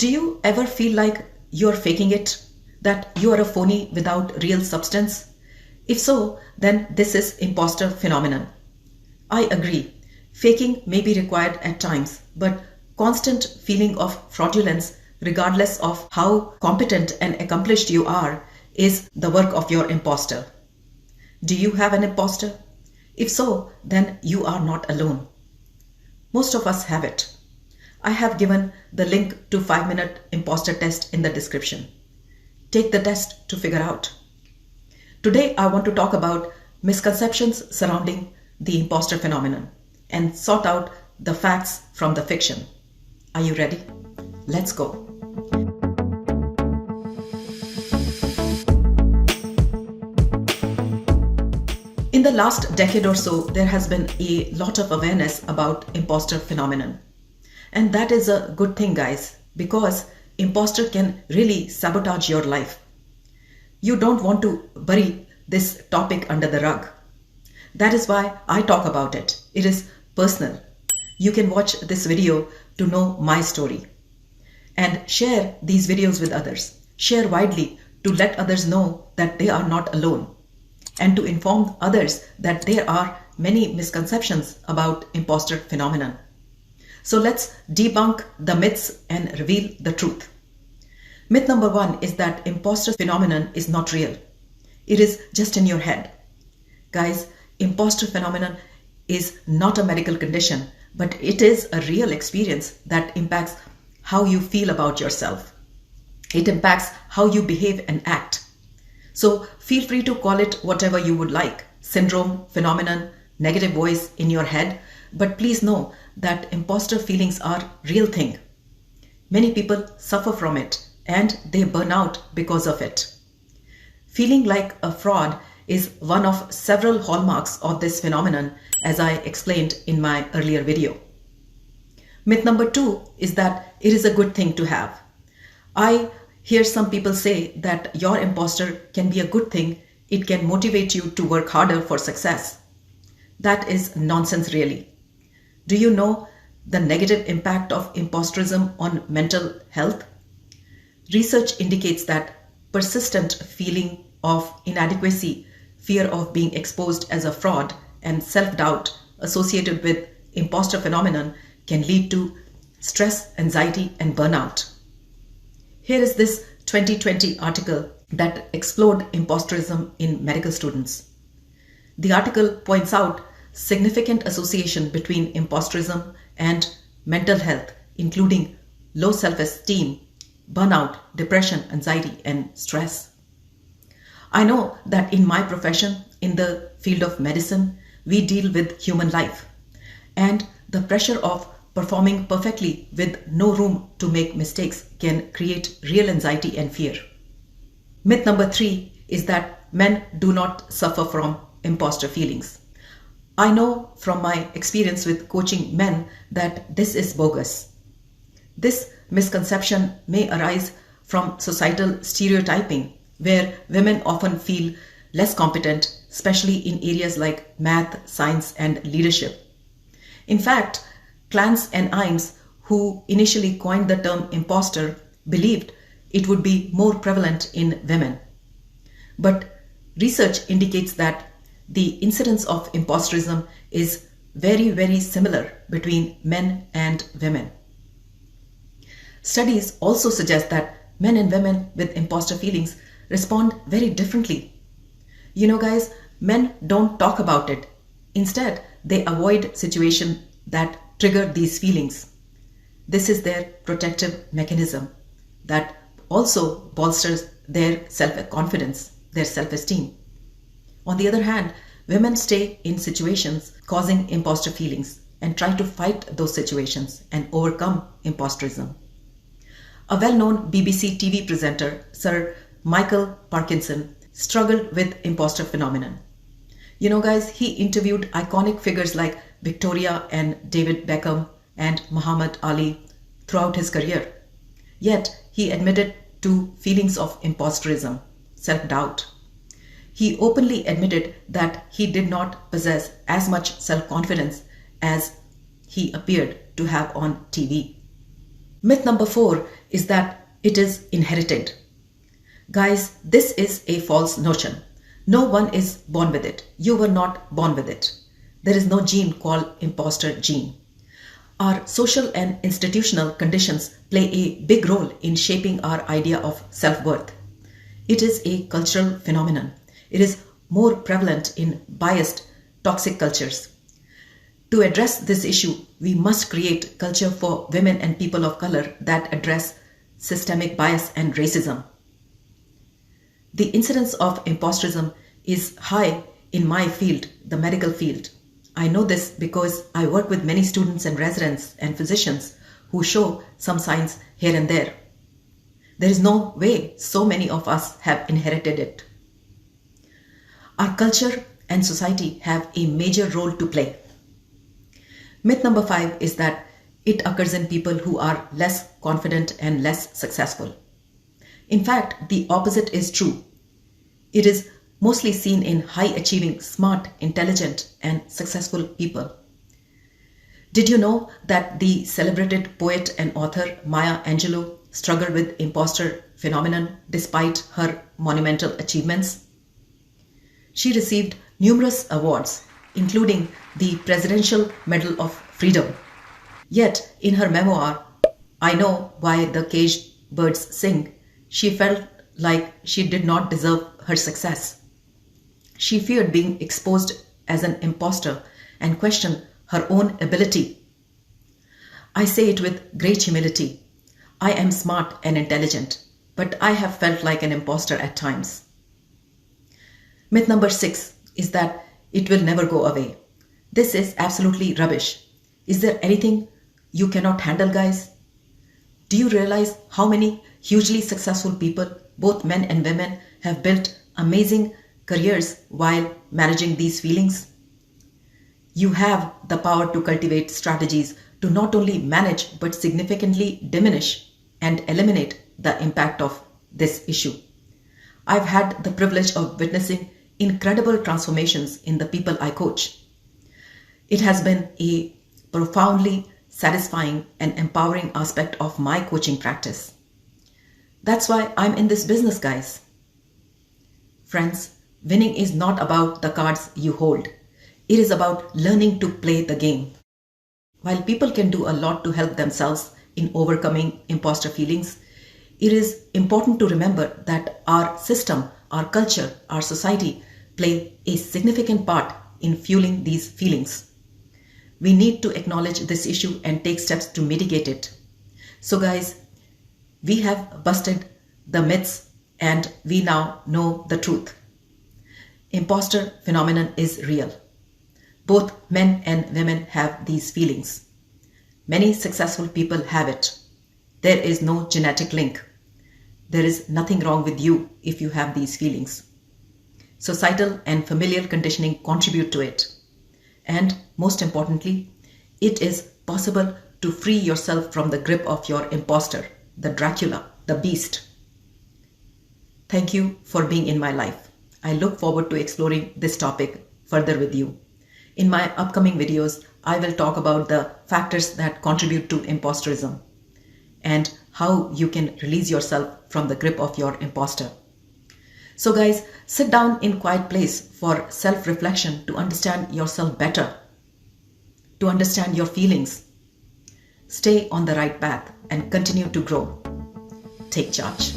Do you ever feel like you're faking it? That you are a phony without real substance? If so, then this is imposter phenomenon. I agree. Faking may be required at times, but constant feeling of fraudulence, regardless of how competent and accomplished you are, is the work of your imposter. Do you have an imposter? If so, then you are not alone. Most of us have it. I have given the link to 5-minute imposter test in the description. Take the test to figure out. Today I want to talk about misconceptions surrounding the imposter phenomenon and sort out the facts from the fiction. Are you ready? Let's go. In the last decade or so, there has been a lot of awareness about imposter phenomenon. And that is a good thing, guys, because imposter can really sabotage your life. You don't want to bury this topic under the rug. That is why I talk about it. It is personal. You can watch this video to know my story. And share these videos with others. Share widely to let others know that they are not alone. And to inform others that there are many misconceptions about imposter phenomenon. So let's debunk the myths and reveal the truth. Myth number 1 is that imposter phenomenon is not real. It is just in your head. Guys, imposter phenomenon is not a medical condition, but it is a real experience that impacts how you feel about yourself. It impacts how you behave and act. So feel free to call it whatever you would like. Syndrome, phenomenon, negative voice in your head. But please know that imposter feelings are real thing. Many people suffer from it and they burn out because of it. Feeling like a fraud is one of several hallmarks of this phenomenon, as I explained in my earlier video. Myth number 2 is that it is a good thing to have. I hear some people say that your imposter can be a good thing. It can motivate you to work harder for success. That is nonsense, really. Do you know the negative impact of imposterism on mental health? Research indicates that persistent feeling of inadequacy, fear of being exposed as a fraud, and self-doubt associated with imposter phenomenon can lead to stress, anxiety, and burnout. Here is this 2020 article that explored imposterism in medical students. The article points out significant association between imposterism and mental health, including low self-esteem, burnout, depression, anxiety, and stress. I know that in my profession, in the field of medicine, we deal with human life, and the pressure of performing perfectly with no room to make mistakes can create real anxiety and fear. Myth number 3 is that men do not suffer from imposter feelings. I know from my experience with coaching men that this is bogus. This misconception may arise from societal stereotyping, where women often feel less competent, especially in areas like math, science, and leadership. In fact, Clance and Imes, who initially coined the term imposter, believed it would be more prevalent in women. But research indicates that the incidence of imposterism is very, very similar between men and women. Studies also suggest that men and women with imposter feelings respond very differently. You know, guys, men don't talk about it. Instead, they avoid situations that trigger these feelings. This is their protective mechanism that also bolsters their self-confidence, their self-esteem. On the other hand, women stay in situations causing imposter feelings and try to fight those situations and overcome imposterism. A well-known BBC TV presenter, Sir Michael Parkinson, struggled with imposter phenomenon. You know, guys, he interviewed iconic figures like Victoria and David Beckham and Muhammad Ali throughout his career. Yet, he admitted to feelings of imposterism, self-doubt. He openly admitted that he did not possess as much self-confidence as he appeared to have on TV. Myth number 4 is that it is inherited. Guys, this is a false notion. No one is born with it. You were not born with it. There is no gene called imposter gene. Our social and institutional conditions play a big role in shaping our idea of self-worth. It is a cultural phenomenon. It is more prevalent in biased, toxic cultures. To address this issue, we must create culture for women and people of color that address systemic bias and racism. The incidence of imposterism is high in my field, the medical field. I know this because I work with many students and residents and physicians who show some signs here and there. There is no way so many of us have inherited it. Our culture and society have a major role to play. Myth number 5 is that it occurs in people who are less confident and less successful. In fact, the opposite is true. It is mostly seen in high-achieving, smart, intelligent, and successful people. Did you know that the celebrated poet and author Maya Angelou struggled with imposter phenomenon despite her monumental achievements? She received numerous awards, including the Presidential Medal of Freedom. Yet, in her memoir, I Know Why the Caged Birds Sing, she felt like she did not deserve her success. She feared being exposed as an imposter and questioned her own ability. I say it with great humility. I am smart and intelligent, but I have felt like an imposter at times. Myth number 6 is that it will never go away. This is absolutely rubbish. Is there anything you cannot handle, guys? Do you realize how many hugely successful people, both men and women, have built amazing careers while managing these feelings? You have the power to cultivate strategies to not only manage but significantly diminish and eliminate the impact of this issue. I've had the privilege of witnessing incredible transformations in the people I coach. It has been a profoundly satisfying and empowering aspect of my coaching practice. That's why I'm in this business, guys. Friends, winning is not about the cards you hold. It is about learning to play the game. While people can do a lot to help themselves in overcoming imposter feelings, it is important to remember that our system, our culture, our society play a significant part in fueling these feelings. We need to acknowledge this issue and take steps to mitigate it. So guys, we have busted the myths and we now know the truth. Imposter phenomenon is real. Both men and women have these feelings. Many successful people have it. There is no genetic link. There is nothing wrong with you if you have these feelings. Societal and familial conditioning contribute to it. And most importantly, it is possible to free yourself from the grip of your imposter, the Dracula, the beast. Thank you for being in my life. I look forward to exploring this topic further with you. In my upcoming videos, I will talk about the factors that contribute to imposterism and how you can release yourself from the grip of your imposter. So guys, sit down in quiet place for self-reflection to understand yourself better, to understand your feelings. Stay on the right path and continue to grow. Take charge.